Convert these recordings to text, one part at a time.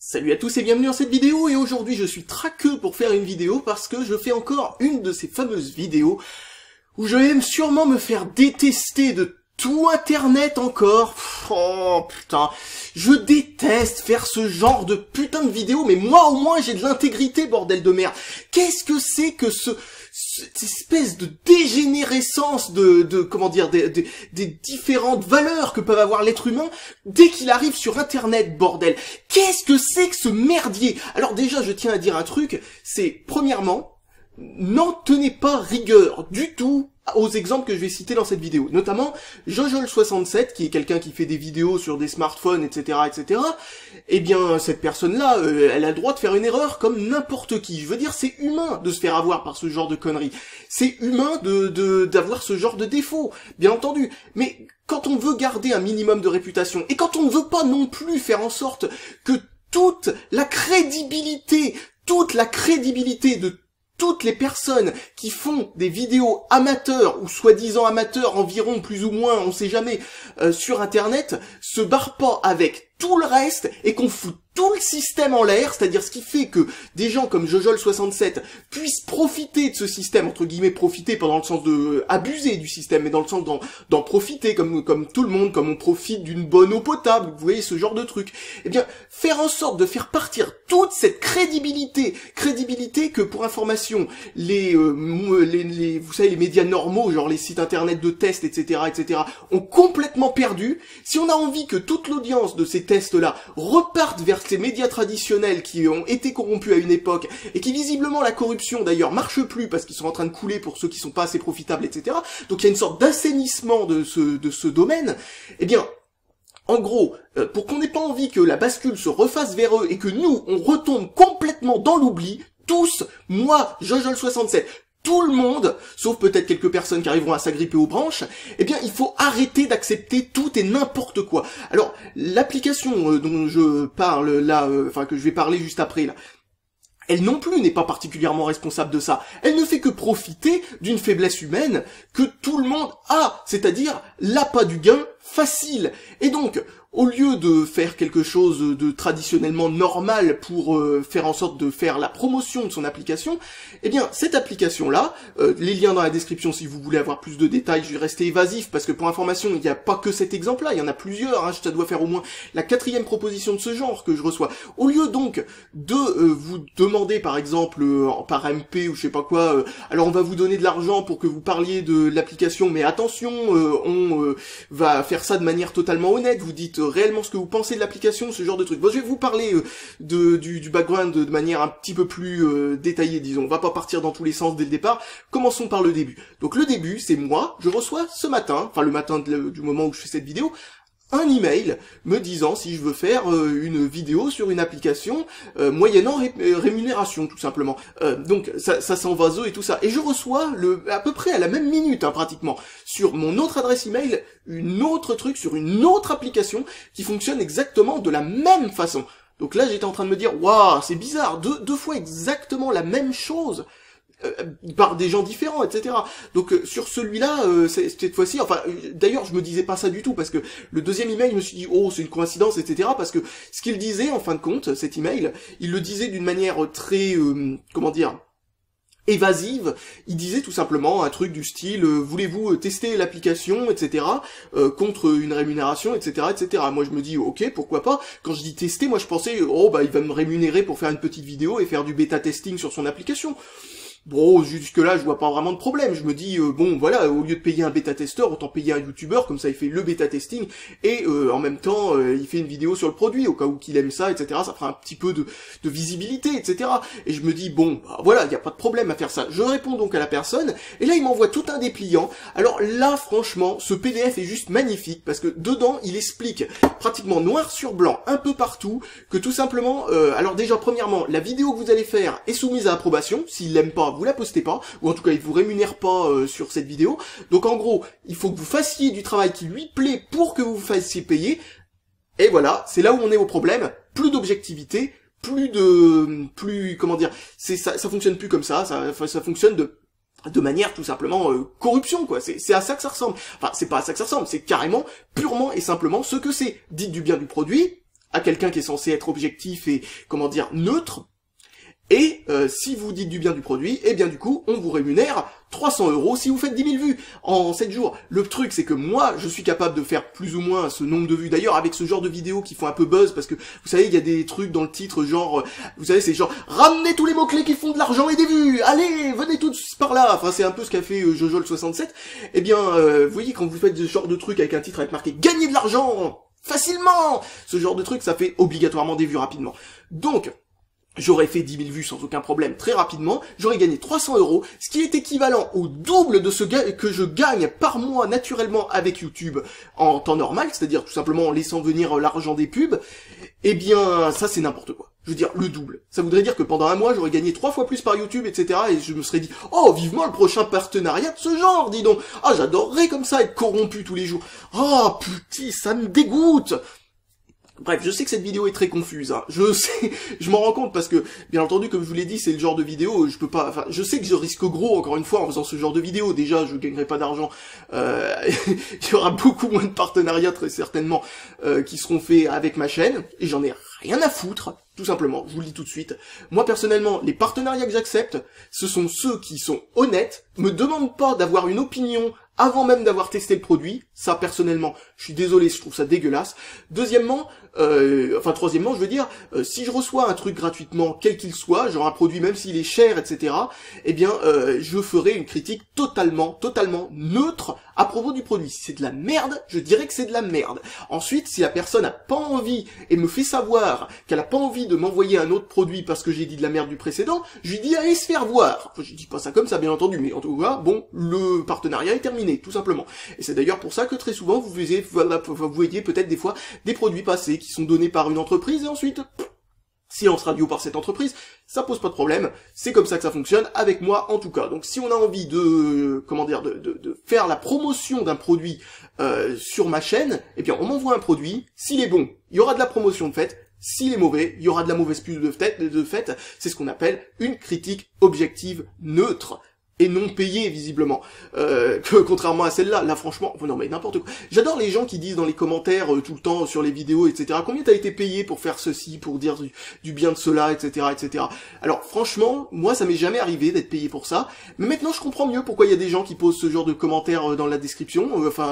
Salut à tous et bienvenue dans cette vidéo, et aujourd'hui je suis traqueux pour faire une vidéo parce que je fais encore une de ces fameuses vidéos où je vais sûrement me faire détester de tout internet encore. Oh putain, je déteste faire ce genre de putain de vidéo, mais moi au moins j'ai de l'intégrité, bordel de merde. Qu'est-ce que c'est que cette espèce de dégénérescence comment dire, des différentes valeurs que peuvent avoir l'être humain dès qu'il arrive sur internet, bordel. Qu'est-ce que c'est que ce merdier? Alors déjà, je tiens à dire un truc, c'est, premièrement, n'en tenez pas rigueur du tout aux exemples que je vais citer dans cette vidéo, notamment Jojol67, qui est quelqu'un qui fait des vidéos sur des smartphones, etc., etc. Eh bien, cette personne-là, elle a le droit de faire une erreur comme n'importe qui. Je veux dire, c'est humain de se faire avoir par ce genre de conneries. C'est humain d'avoir ce genre de défaut, bien entendu. Mais quand on veut garder un minimum de réputation, et quand on ne veut pas non plus faire en sorte que toute la crédibilité de toutes les personnes qui font des vidéos amateurs, ou soi-disant amateurs environ, plus ou moins, on sait jamais, sur internet, se barrent pas avec tout le reste, et qu'on fout tout le système en l'air, c'est-à-dire ce qui fait que des gens comme Jojol67 puissent profiter de ce système, entre guillemets profiter, pas dans le sens de abuser du système, mais dans le sens d'en profiter, comme tout le monde, comme on profite d'une bonne eau potable, vous voyez, ce genre de truc. Eh bien, faire en sorte de faire partir toute cette crédibilité que, pour information, vous savez, les médias normaux, genre les sites internet de tests, etc., ont complètement perdu. Si on a envie que toute l'audience de ces tests-là repartent vers ces médias traditionnels qui ont été corrompus à une époque, et qui visiblement la corruption d'ailleurs marche plus parce qu'ils sont en train de couler pour ceux qui sont pas assez profitables, etc. Donc il y a une sorte d'assainissement de ce domaine. Eh bien, en gros, pour qu'on n'ait pas envie que la bascule se refasse vers eux et que nous, on retombe complètement dans l'oubli, tous, moi, Jojol67, tout le monde, sauf peut-être quelques personnes qui arriveront à s'agripper aux branches, eh bien, il faut arrêter d'accepter tout et n'importe quoi. Alors, l'application dont je parle là, que je vais parler juste après là, elle non plus n'est pas particulièrement responsable de ça. Elle ne fait que profiter d'une faiblesse humaine que tout le monde a, c'est-à-dire l'appât du gain facile. Et donc, au lieu de faire quelque chose de traditionnellement normal pour faire en sorte de faire la promotion de son application, eh bien, cette application-là, les liens dans la description si vous voulez avoir plus de détails, je vais rester évasif parce que pour information, il n'y a pas que cet exemple-là, il y en a plusieurs, hein, ça doit faire au moins la 4e proposition de ce genre que je reçois. Au lieu donc de vous demander par exemple par MP ou je sais pas quoi, alors on va vous donner de l'argent pour que vous parliez de l'application, mais attention, on va faire ça de manière totalement honnête, vous dites réellement ce que vous pensez de l'application, ce genre de truc. Bon, je vais vous parler du background de manière un petit peu plus détaillée, disons. On va pas partir dans tous les sens dès le départ. Commençons par le début. Donc le début, c'est moi, je reçois ce matin, enfin le matin du moment où je fais cette vidéo, un email me disant si je veux faire une vidéo sur une application moyennant rémunération, tout simplement. Donc ça s'envase et tout ça. Et je reçois à peu près à la même minute, hein, pratiquement, sur mon autre adresse email, une autre truc sur une autre application qui fonctionne exactement de la même façon. Donc là, j'étais en train de me dire, waouh, c'est bizarre, deux fois exactement la même chose. Par des gens différents, etc. Donc sur celui-là, cette fois-ci, enfin, d'ailleurs, je me disais pas ça du tout, parce que le deuxième email, je me suis dit, oh, c'est une coïncidence, etc. Parce que ce qu'il disait, en fin de compte, cet email, il le disait d'une manière très, comment dire, évasive. Il disait tout simplement un truc du style voulez-vous tester l'application, etc. Contre une rémunération, etc., etc. Moi je me dis ok, pourquoi pas. Quand je dis tester, moi je pensais oh bah il va me rémunérer pour faire une petite vidéo et faire du bêta testing sur son application. Bon, jusque là, je vois pas vraiment de problème. Je me dis, bon, voilà, au lieu de payer un bêta-testeur, autant payer un youtubeur, comme ça il fait le bêta-testing, et en même temps, il fait une vidéo sur le produit, au cas où qu'il aime ça, etc. Ça fera un petit peu de visibilité, etc. Et je me dis, bon, bah, voilà, il n'y a pas de problème à faire ça. Je réponds donc à la personne, et là, il m'envoie tout un dépliant. Alors là, franchement, ce PDF est juste magnifique, parce que dedans, il explique, pratiquement noir sur blanc, un peu partout, que tout simplement, alors déjà, premièrement, la vidéo que vous allez faire est soumise à approbation. S'il l'aime pas, vous la postez pas, ou en tout cas il vous rémunère pas sur cette vidéo. Donc en gros, il faut que vous fassiez du travail qui lui plaît pour que vous vous fassiez payer. Et voilà, c'est là où on est au problème. Plus d'objectivité, comment dire, ça fonctionne plus comme ça fonctionne de manière tout simplement corruption, quoi. C'est à ça que ça ressemble. Enfin, c'est pas à ça que ça ressemble, c'est carrément, purement et simplement ce que c'est. Dites du bien du produit, à quelqu'un qui est censé être objectif et, comment dire, neutre. Et si vous dites du bien du produit, eh bien du coup, on vous rémunère 300 € si vous faites 10 000 vues en 7 jours. Le truc, c'est que moi, je suis capable de faire plus ou moins ce nombre de vues. D'ailleurs, avec ce genre de vidéos qui font un peu buzz, parce que, vous savez, il y a des trucs dans le titre, genre, vous savez, c'est genre, ramenez tous les mots-clés qui font de l'argent et des vues. Allez, venez tous par là. Enfin, c'est un peu ce qu'a fait Jojol67. Eh bien, vous voyez, quand vous faites ce genre de truc avec un titre avec marqué gagner de l'argent facilement, ce genre de truc, ça fait obligatoirement des vues rapidement. Donc, j'aurais fait 10 000 vues sans aucun problème très rapidement, j'aurais gagné 300 €, ce qui est équivalent au double de ce que je gagne par mois naturellement avec YouTube en temps normal, c'est-à-dire tout simplement en laissant venir l'argent des pubs. Eh bien, ça c'est n'importe quoi. Je veux dire, le double. Ça voudrait dire que pendant un mois, j'aurais gagné 3 fois plus par YouTube, etc. Et je me serais dit, oh, vivement le prochain partenariat de ce genre, dis donc. Ah, j'adorerais comme ça être corrompu tous les jours. Oh, putain, ça me dégoûte. Bref, je sais que cette vidéo est très confuse, hein. Je sais, je m'en rends compte parce que, bien entendu, comme je vous l'ai dit, c'est le genre de vidéo, je peux pas, enfin, je sais que je risque gros, encore une fois, en faisant ce genre de vidéo. Déjà, je gagnerai pas d'argent, il y aura beaucoup moins de partenariats, très certainement, qui seront faits avec ma chaîne, et j'en ai rien à foutre, tout simplement, je vous le dis tout de suite. Moi, personnellement, les partenariats que j'accepte, ce sont ceux qui sont honnêtes, me demandent pas d'avoir une opinion avant même d'avoir testé le produit. Ça, personnellement, je suis désolé, je trouve ça dégueulasse. Deuxièmement, troisièmement, je veux dire, si je reçois un truc gratuitement, quel qu'il soit, genre un produit même s'il est cher, etc., eh bien, je ferai une critique totalement neutre à propos du produit. Si c'est de la merde, je dirais que c'est de la merde. Ensuite, si la personne a pas envie et me fait savoir qu'elle a pas envie de m'envoyer un autre produit parce que j'ai dit de la merde du précédent, je lui dis allez se faire voir. Enfin, je dis pas ça comme ça, bien entendu, mais en tout cas, bon, le partenariat est terminé, tout simplement. Et c'est d'ailleurs pour ça que très souvent, vous voyez peut-être des fois des produits passés qui sont donnés par une entreprise et ensuite, silence radio par cette entreprise, ça pose pas de problème, c'est comme ça que ça fonctionne, avec moi en tout cas. Donc si on a envie de, comment dire, de faire la promotion d'un produit sur ma chaîne, eh bien on m'envoie un produit, s'il est bon, il y aura de la promotion de fait, s'il est mauvais, il y aura de la mauvaise pub de fait, c'est ce qu'on appelle une critique objective neutre. Et non payé visiblement, contrairement à celle-là. Là franchement, non mais n'importe quoi. J'adore les gens qui disent dans les commentaires tout le temps sur les vidéos, etc. Combien t'as été payé pour faire ceci, pour dire du bien de cela, etc., etc. Alors franchement, moi ça m'est jamais arrivé d'être payé pour ça. Mais maintenant je comprends mieux pourquoi il y a des gens qui posent ce genre de commentaires dans la description,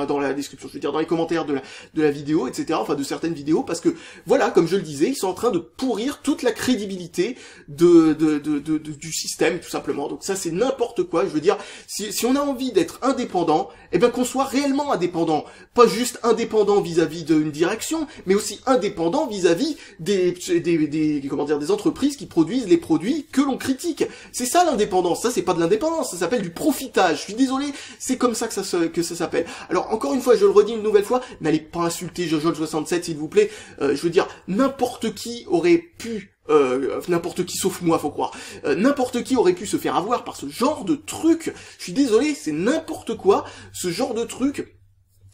dans la description, je veux dire dans les commentaires de la vidéo, etc. Enfin de certaines vidéos, parce que voilà, comme je le disais, ils sont en train de pourrir toute la crédibilité du système tout simplement. Donc ça c'est n'importe quoi. Je veux dire, si on a envie d'être indépendant, eh bien qu'on soit réellement indépendant, pas juste indépendant vis-à-vis d'une direction, mais aussi indépendant vis-à-vis des entreprises qui produisent les produits que l'on critique. C'est ça l'indépendance, ça c'est pas de l'indépendance, ça s'appelle du profitage. Je suis désolé, c'est comme ça que ça s'appelle. Alors encore une fois, je le redis une nouvelle fois, n'allez pas insulter Jojol67 s'il vous plaît. Je veux dire, n'importe qui aurait pu n'importe qui sauf moi, faut croire. N'importe qui aurait pu se faire avoir par ce genre de truc. Je suis désolé, c'est n'importe quoi, ce genre de truc.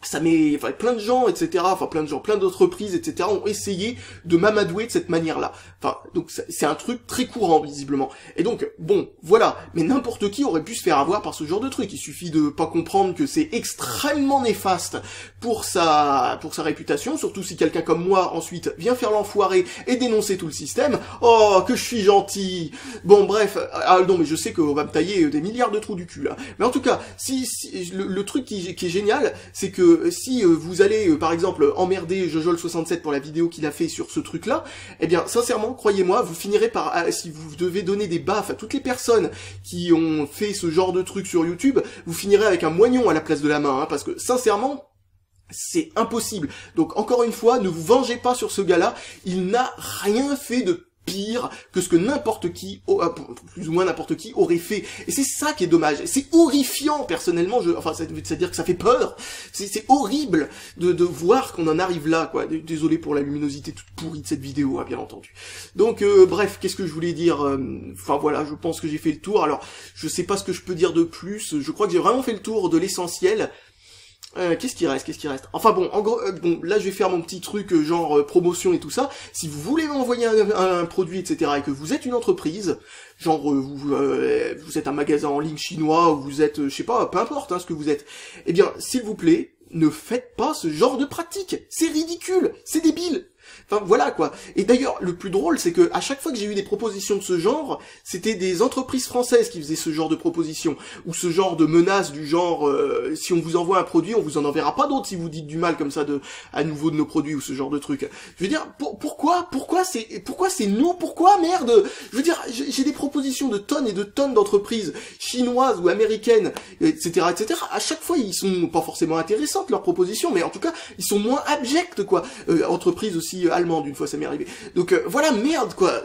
Ça met, enfin, plein de gens, etc., plein d'entreprises, etc., ont essayé de m'amadouer de cette manière-là. Enfin, donc, c'est un truc très courant, visiblement. Et donc, bon, voilà. Mais n'importe qui aurait pu se faire avoir par ce genre de truc. Il suffit de pas comprendre que c'est extrêmement néfaste pour sa réputation, surtout si quelqu'un comme moi, ensuite, vient faire l'enfoiré et dénoncer tout le système. Oh, que je suis gentil! Bon, bref. Ah, non, mais je sais qu'on va me tailler des milliards de trous du cul, là. Mais en tout cas, le truc qui est génial, c'est que si vous allez, par exemple, emmerder Jojol67 pour la vidéo qu'il a fait sur ce truc-là, eh bien, sincèrement, croyez-moi, vous finirez par, si vous devez donner des baffes à toutes les personnes qui ont fait ce genre de truc sur YouTube, vous finirez avec un moignon à la place de la main, hein, parce que, sincèrement, c'est impossible. Donc, encore une fois, ne vous vengez pas sur ce gars-là, il n'a rien fait de pire que ce que n'importe qui, plus ou moins n'importe qui, aurait fait. Et c'est ça qui est dommage. C'est horrifiant, personnellement. C'est-à-dire que ça fait peur. C'est horrible de voir qu'on en arrive là, quoi. Désolé pour la luminosité toute pourrie de cette vidéo, hein, bien entendu. Donc, bref, qu'est-ce que je voulais dire? Enfin, voilà, je pense que j'ai fait le tour. Alors, je sais pas ce que je peux dire de plus. Je crois que j'ai vraiment fait le tour de l'essentiel. Qu'est-ce qui reste? Enfin bon, en gros, bon, là je vais faire mon petit truc genre promotion et tout ça. Si vous voulez m'envoyer un produit, etc., et que vous êtes une entreprise, genre vous êtes un magasin en ligne chinois, ou vous êtes, je sais pas, peu importe hein, ce que vous êtes, eh bien, s'il vous plaît, ne faites pas ce genre de pratique. C'est ridicule, c'est débile. Enfin voilà quoi. Et d'ailleurs le plus drôle c'est que à chaque fois que j'ai eu des propositions de ce genre, c'était des entreprises françaises qui faisaient ce genre de propositions ou ce genre de menaces du genre si on vous envoie un produit, on vous en enverra pas d'autres si vous dites du mal comme ça à nouveau de nos produits ou ce genre de truc. Je veux dire pourquoi c'est nous, pourquoi merde. Je veux dire j'ai des propositions de tonnes et de tonnes d'entreprises chinoises ou américaines etc. À chaque fois ils sont pas forcément intéressantes leurs propositions, mais en tout cas ils sont moins abjects quoi. Entreprises aussi allemande, une fois ça m'est arrivé. Donc voilà, merde quoi.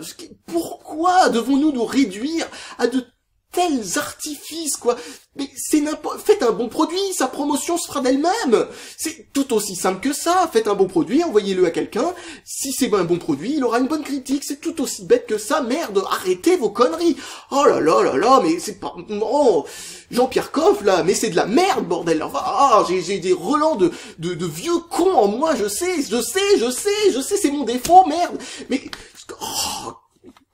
Pourquoi devons-nous nous réduire à de tels artifices quoi? Mais c'est n'importe... Faites un bon produit, sa promotion se fera d'elle-même. C'est tout aussi simple que ça. Faites un bon produit, envoyez-le à quelqu'un. Si c'est un bon produit, il aura une bonne critique. C'est tout aussi bête que ça. Merde, arrêtez vos conneries. Oh là là là là, mais c'est pas... Oh, Jean-Pierre Coff là, mais c'est de la merde bordel. Enfin, j'ai des relents de vieux cons en moi. Je sais, c'est mon défaut, merde. Mais oh,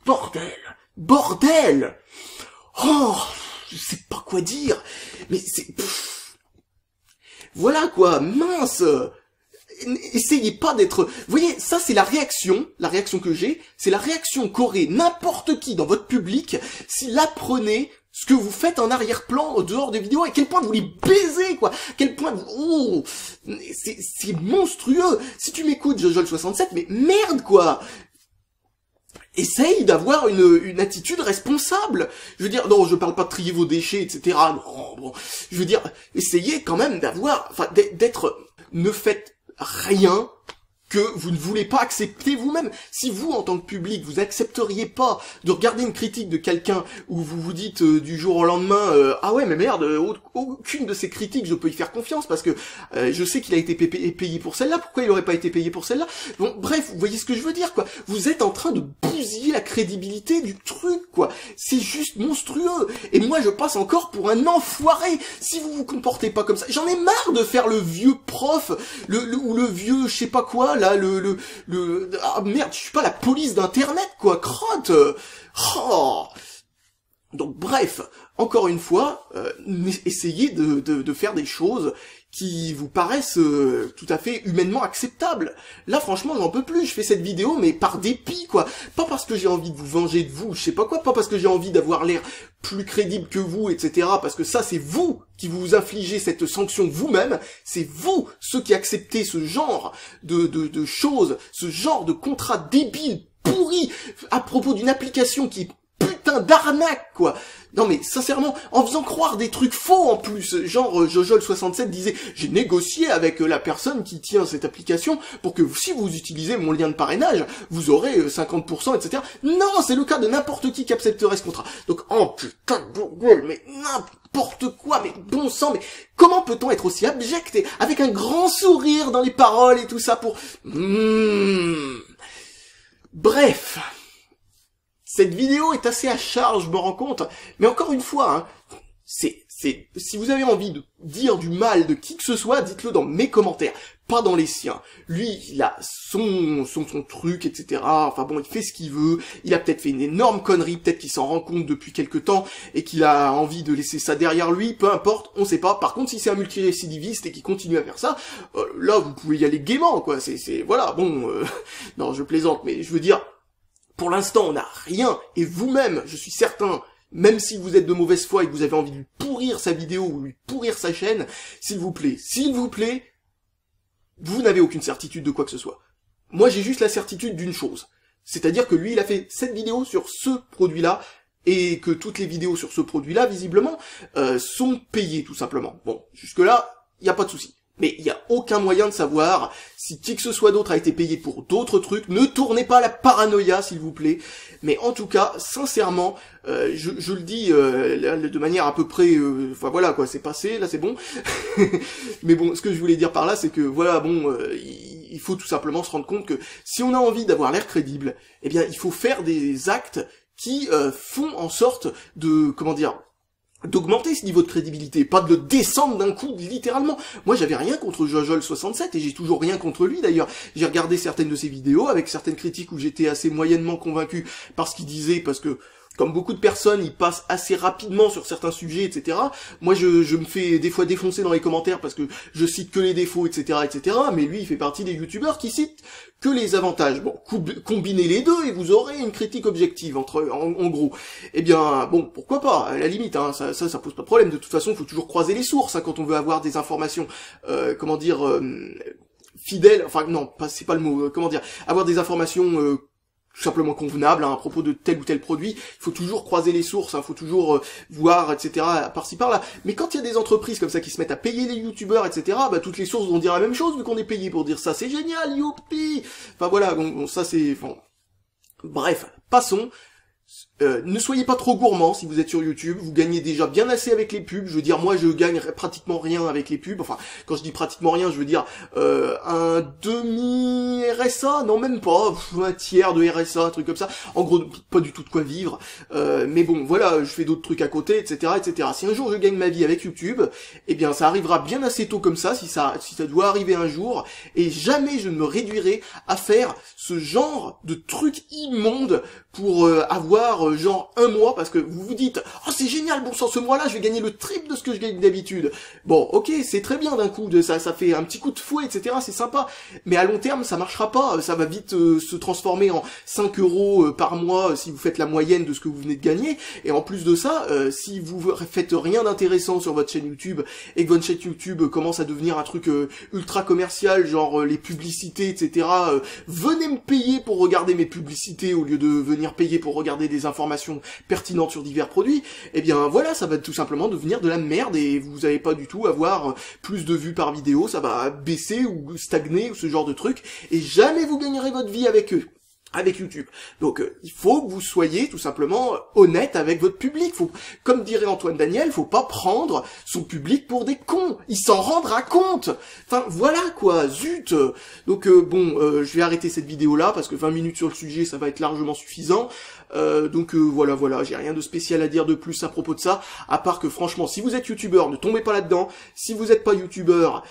bordel. Oh, je sais pas quoi dire, mais c'est... Voilà quoi, mince. Essayez pas d'être... Vous voyez, ça c'est la réaction que j'ai, c'est la réaction qu'aurait n'importe qui dans votre public s'il apprenait ce que vous faites en arrière-plan, au dehors des vidéos, à quel point vous les baisez, quoi. À quel point vous... Oh, c'est monstrueux. Si tu m'écoutes, Jojol67, mais merde, quoi. Essaye d'avoir une attitude responsable. Je veux dire, non, je parle pas de trier vos déchets, etc. Non, bon, je veux dire, essayez quand même d'avoir, enfin, d'être, ne faites rien que vous ne voulez pas accepter vous-même. Si vous, en tant que public, vous accepteriez pas de regarder une critique de quelqu'un où vous vous dites du jour au lendemain ah ouais mais merde, aucune de ces critiques je peux y faire confiance parce que je sais qu'il a été payé pour celle-là, pourquoi il aurait pas été payé pour celle-là? Bon, bref, vous voyez ce que je veux dire, quoi. Vous êtes en train de bousiller la crédibilité du truc, quoi. C'est juste monstrueux. Et moi, je passe encore pour un enfoiré. Si vous vous comportez pas comme ça, j'en ai marre de faire le vieux prof, ou le vieux je sais pas quoi, là, ah merde, je suis pas la police d'internet, quoi, crotte. Oh. Donc bref, encore une fois, essayez de faire des choses qui vous paraissent tout à fait humainement acceptables. Là, franchement, j'en peux plus. Je fais cette vidéo, mais par dépit, quoi. Pas parce que j'ai envie de vous venger de vous, je sais pas quoi. Pas parce que j'ai envie d'avoir l'air plus crédible que vous, etc. Parce que ça, c'est vous qui vous infligez cette sanction vous-même. C'est vous, ceux qui acceptez ce genre de choses, ce genre de contrat débile, pourri, à propos d'une application qui est putain d'arnaque, quoi. Non mais sincèrement, en faisant croire des trucs faux en plus, genre Jojol67 disait j'ai négocié avec la personne qui tient cette application pour que si vous utilisez mon lien de parrainage, vous aurez 50%, etc. Non, c'est le cas de n'importe qui accepterait ce contrat. Donc oh putain de bourgoule, mais n'importe quoi, mais bon sang, mais comment peut-on être aussi abject et avec un grand sourire dans les paroles et tout ça pour... Bref... Cette vidéo est assez à charge, je me rends compte, mais encore une fois, hein, si vous avez envie de dire du mal de qui que ce soit, dites-le dans mes commentaires, pas dans les siens. Lui, il a son truc, etc. Enfin bon, il fait ce qu'il veut, il a peut-être fait une énorme connerie, peut-être qu'il s'en rend compte depuis quelque temps, et qu'il a envie de laisser ça derrière lui, peu importe, on sait pas. Par contre, si c'est un multirécidiviste et qu'il continue à faire ça, là, vous pouvez y aller gaiement, quoi, voilà, bon, non, je plaisante, mais je veux dire... Pour l'instant, on n'a rien, et vous-même, je suis certain, même si vous êtes de mauvaise foi et que vous avez envie de lui pourrir sa vidéo ou lui pourrir sa chaîne, s'il vous plaît, vous n'avez aucune certitude de quoi que ce soit. Moi, j'ai juste la certitude d'une chose, c'est-à-dire que lui, il a fait cette vidéo sur ce produit-là, et que toutes les vidéos sur ce produit-là, visiblement, sont payées, tout simplement. Bon, jusque-là, il n'y a pas de souci. Mais il n'y a aucun moyen de savoir si qui que ce soit d'autre a été payé pour d'autres trucs. Ne tournez pas la paranoïa, s'il vous plaît. Mais en tout cas, sincèrement, je le dis de manière à peu près... Enfin voilà, quoi, c'est passé, là c'est bon. Mais bon, ce que je voulais dire par là, c'est que voilà, bon, il faut tout simplement se rendre compte que si on a envie d'avoir l'air crédible, eh bien, il faut faire des actes qui font en sorte de... Comment dire ? D'augmenter ce niveau de crédibilité, pas de le descendre d'un coup, littéralement. Moi, j'avais rien contre Jojol67, et j'ai toujours rien contre lui, d'ailleurs. J'ai regardé certaines de ses vidéos, avec certaines critiques où j'étais assez moyennement convaincu par ce qu'il disait, parce que comme beaucoup de personnes, ils passent assez rapidement sur certains sujets, etc. Moi, je me fais des fois défoncer dans les commentaires parce que je cite que les défauts, etc., etc. Mais lui, il fait partie des youtubeurs qui citent que les avantages. Bon, combinez les deux et vous aurez une critique objective, en gros. Eh bien, bon, pourquoi pas, à la limite, hein, ça pose pas de problème. De toute façon, il faut toujours croiser les sources, hein, quand on veut avoir des informations, fidèles, enfin, non, c'est pas le mot, avoir des informations, tout simplement convenable, hein, à propos de tel ou tel produit. Il faut toujours croiser les sources, il faut toujours voir, etc., par-ci par-là. Mais quand il y a des entreprises comme ça qui se mettent à payer les youtubeurs, etc., bah toutes les sources vont dire la même chose vu qu'on est payé pour dire ça. C'est génial, youpi. Enfin voilà, bon ça c'est... Bon. Bref, passons. Ne soyez pas trop gourmand si vous êtes sur YouTube, vous gagnez déjà bien assez avec les pubs. Je veux dire, moi je gagne pratiquement rien avec les pubs. Enfin, quand je dis pratiquement rien, je veux dire un demi RSA, non même pas, un tiers de RSA, un truc comme ça. En gros, pas du tout de quoi vivre. Mais bon, voilà, je fais d'autres trucs à côté, etc., etc. Si un jour je gagne ma vie avec YouTube, eh bien ça arrivera bien assez tôt comme ça, si ça doit arriver un jour. Et jamais je ne me réduirai à faire ce genre de trucs immondes pour avoir genre un mois, parce que vous vous dites oh c'est génial, bon sans ce mois-là je vais gagner le triple de ce que je gagne d'habitude. Bon ok, c'est très bien d'un coup, ça fait un petit coup de fouet, etc., c'est sympa, mais à long terme ça marchera pas, ça va vite se transformer en 5 € par mois si vous faites la moyenne de ce que vous venez de gagner. Et en plus de ça, si vous faites rien d'intéressant sur votre chaîne YouTube et que votre chaîne YouTube commence à devenir un truc ultra commercial, genre les publicités, etc., venez me payer pour regarder mes publicités au lieu de venir payer pour regarder des informations pertinentes sur divers produits, eh bien voilà, ça va tout simplement devenir de la merde et vous n'allez pas du tout avoir plus de vues par vidéo, ça va baisser ou stagner ou ce genre de truc, et jamais vous gagnerez votre vie avec eux. Avec YouTube. Donc il faut que vous soyez tout simplement honnête avec votre public. Comme dirait Antoine Daniel, faut pas prendre son public pour des cons. Il s'en rendra compte. Enfin voilà quoi, zut. Donc je vais arrêter cette vidéo là parce que 20 minutes sur le sujet ça va être largement suffisant. Voilà, j'ai rien de spécial à dire de plus à propos de ça, à part que franchement, si vous êtes youtubeur, ne tombez pas là-dedans. Si vous n'êtes pas youtubeur,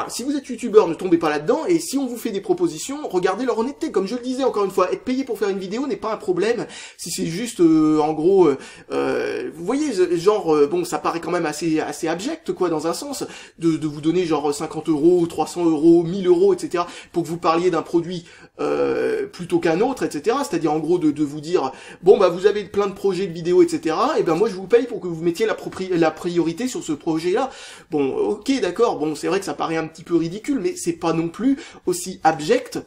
si vous êtes youtubeur, ne tombez pas là-dedans. Et si on vous fait des propositions, regardez leur honnêteté. Comme je le disais encore une fois, être payé pour faire une vidéo n'est pas un problème. Si c'est juste, en gros, vous voyez, genre, ça paraît quand même assez abject, quoi, dans un sens, de vous donner genre 50 €, 300 €, 1000 €, etc., pour que vous parliez d'un produit plutôt qu'un autre, etc. C'est-à-dire en gros de vous dire bon bah vous avez plein de projets de vidéos, etc., et ben moi je vous paye pour que vous mettiez la priorité sur ce projet-là. Bon, ok, d'accord, bon c'est vrai que ça paraît un petit peu ridicule, mais c'est pas non plus aussi abject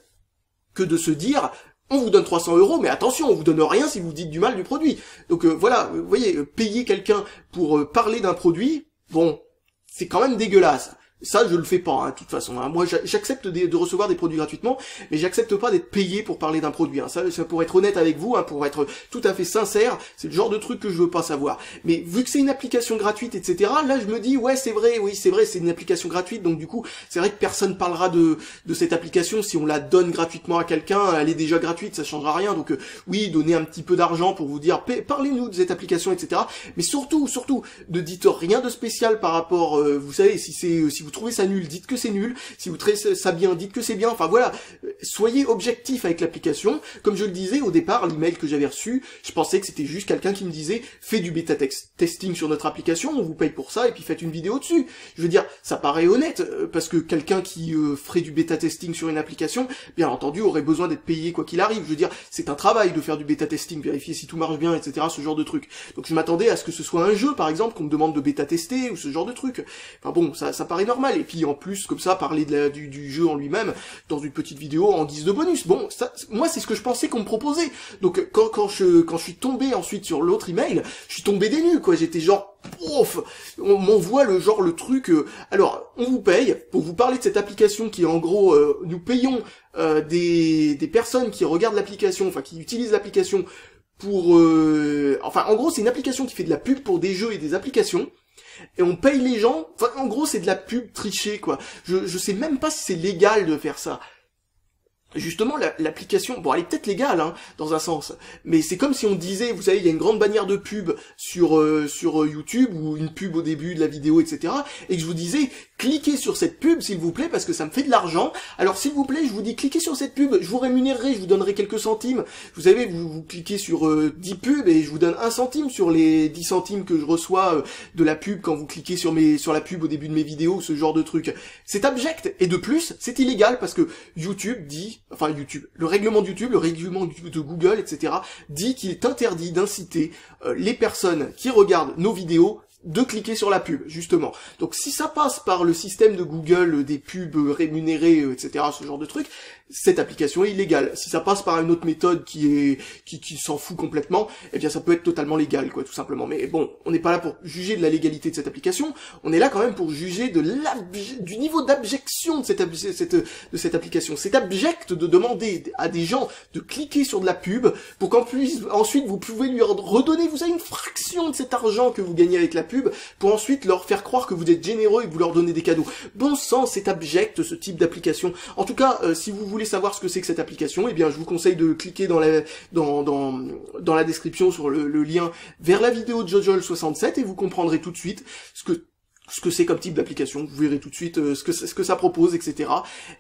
que de se dire on vous donne 300 €, mais attention, on vous donne rien si vous dites du mal du produit. Donc voilà, vous voyez, payer quelqu'un pour parler d'un produit, bon, c'est quand même dégueulasse. Ça, je le fais pas, hein, de toute façon. Hein. Moi, j'accepte de recevoir des produits gratuitement, mais j'accepte pas d'être payé pour parler d'un produit. Hein. Ça, pour être honnête avec vous, hein, pour être tout à fait sincère, c'est le genre de truc que je veux pas savoir. Mais vu que c'est une application gratuite, etc., là, je me dis, ouais, c'est vrai, c'est une application gratuite, donc du coup, c'est vrai que personne parlera de cette application. Si on la donne gratuitement à quelqu'un, elle est déjà gratuite, ça changera rien. Donc oui, donnez un petit peu d'argent pour vous dire, parlez-nous de cette application, etc. Mais surtout, ne dites rien de spécial par rapport, vous savez, si vous trouvez ça nul, dites que c'est nul. Si vous trouvez ça bien, dites que c'est bien. Enfin voilà, soyez objectif avec l'application. Comme je le disais au départ, l'email que j'avais reçu, je pensais que c'était juste quelqu'un qui me disait fais du bêta testing sur notre application, on vous paye pour ça et puis faites une vidéo dessus. Je veux dire, ça paraît honnête parce que quelqu'un qui ferait du bêta testing sur une application, bien entendu, aurait besoin d'être payé quoi qu'il arrive. Je veux dire, c'est un travail de faire du bêta testing, vérifier si tout marche bien, etc. Ce genre de truc. Donc je m'attendais à ce que ce soit un jeu, par exemple, qu'on me demande de bêta tester ou ce genre de truc. Enfin bon, ça paraît normal. Et puis en plus, comme ça, parler du jeu en lui-même dans une petite vidéo en guise de bonus. Bon, ça, moi c'est ce que je pensais qu'on me proposait. Donc quand je suis tombé ensuite sur l'autre email, je suis tombé des nues, quoi. J'étais genre ouf, on m'envoie le truc. Alors, on vous paye pour vous parler de cette application qui, en gros, nous payons des personnes qui regardent l'application, enfin qui utilisent l'application pour, en gros, c'est une application qui fait de la pub pour des jeux et des applications. Et on paye les gens, enfin en gros c'est de la pub trichée quoi. Je sais même pas si c'est légal de faire ça. justement l'application, bon elle est peut-être légale hein, dans un sens, mais c'est comme si on disait, vous savez, il y a une grande bannière de pub sur YouTube, ou une pub au début de la vidéo, etc. Et que je vous disais, cliquez sur cette pub s'il vous plaît, parce que ça me fait de l'argent. Alors s'il vous plaît, je vous dis, cliquez sur cette pub, je vous rémunérerai, je vous donnerai quelques centimes. Vous savez, vous cliquez sur 10 pubs et je vous donne 1 centime sur les 10 centimes que je reçois de la pub quand vous cliquez sur la pub au début de mes vidéos, ce genre de truc. C'est abject, et de plus, c'est illégal, parce que YouTube dit, enfin YouTube, le règlement de YouTube, le règlement de Google, etc., dit qu'il est interdit d'inciter les personnes qui regardent nos vidéos de cliquer sur la pub, justement. Donc si ça passe par le système de Google, des pubs rémunérées, etc., ce genre de truc, cette application est illégale. Si ça passe par une autre méthode qui s'en fout complètement, eh bien ça peut être totalement légal, quoi, tout simplement. Mais bon, on n'est pas là pour juger de la légalité de cette application, on est là quand même pour juger du niveau d'abjection de cette application. C'est abject de demander à des gens de cliquer sur de la pub pour ensuite vous pouvez lui redonner, vous avez une fraction de cet argent que vous gagnez avec la pub, pour ensuite leur faire croire que vous êtes généreux et que vous leur donnez des cadeaux. Bon sang, c'est abject ce type d'application. En tout cas, si vous voulez savoir ce que c'est que cette application, eh bien je vous conseille de cliquer dans la description sur le lien vers la vidéo de Jojol67 et vous comprendrez tout de suite ce que c'est comme type d'application, vous verrez tout de suite ce que ça propose, etc.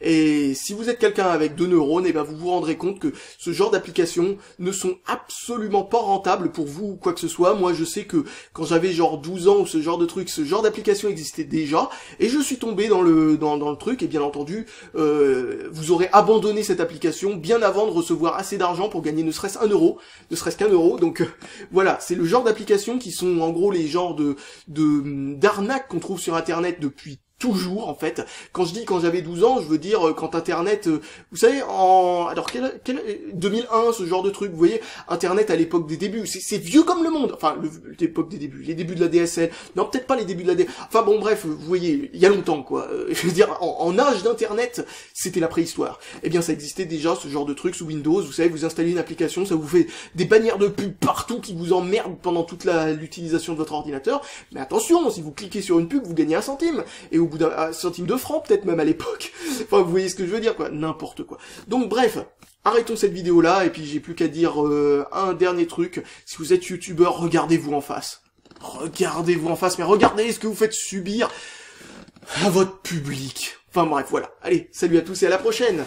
Et si vous êtes quelqu'un avec 2 neurones, et ben vous vous rendrez compte que ce genre d'applications ne sont absolument pas rentables pour vous ou quoi que ce soit. Moi je sais que quand j'avais genre 12 ans ou ce genre de truc, ce genre d'application existait déjà, et je suis tombé dans le truc, et bien entendu, vous aurez abandonné cette application bien avant de recevoir assez d'argent pour gagner ne serait-ce qu'un euro, donc voilà, c'est le genre d'applications qui sont en gros les genres d'arnaques qu'on trouve sur internet depuis toujours, en fait. Quand je dis quand j'avais 12 ans, je veux dire quand internet, vous savez, alors 2001, ce genre de truc, vous voyez, internet à l'époque des débuts, c'est vieux comme le monde, enfin l'époque des débuts, les débuts de la DSL, non peut-être pas les débuts de la DSL, enfin bon bref, vous voyez, il y a longtemps quoi, je veux dire, en âge d'internet, c'était la préhistoire. Eh bien ça existait déjà, ce genre de truc sous Windows, vous savez, vous installez une application, ça vous fait des bannières de pub partout qui vous emmerdent pendant toute l'utilisation de votre ordinateur, mais attention, si vous cliquez sur une pub, vous gagnez 1 centime, et au bout d'un centime de franc, peut-être même à l'époque. Enfin, vous voyez ce que je veux dire, quoi. N'importe quoi. Donc, bref. Arrêtons cette vidéo-là, et puis j'ai plus qu'à dire un dernier truc. Si vous êtes youtubeur, regardez-vous en face. Regardez-vous en face, mais regardez ce que vous faites subir à votre public. Enfin bref, voilà. Allez, salut à tous et à la prochaine.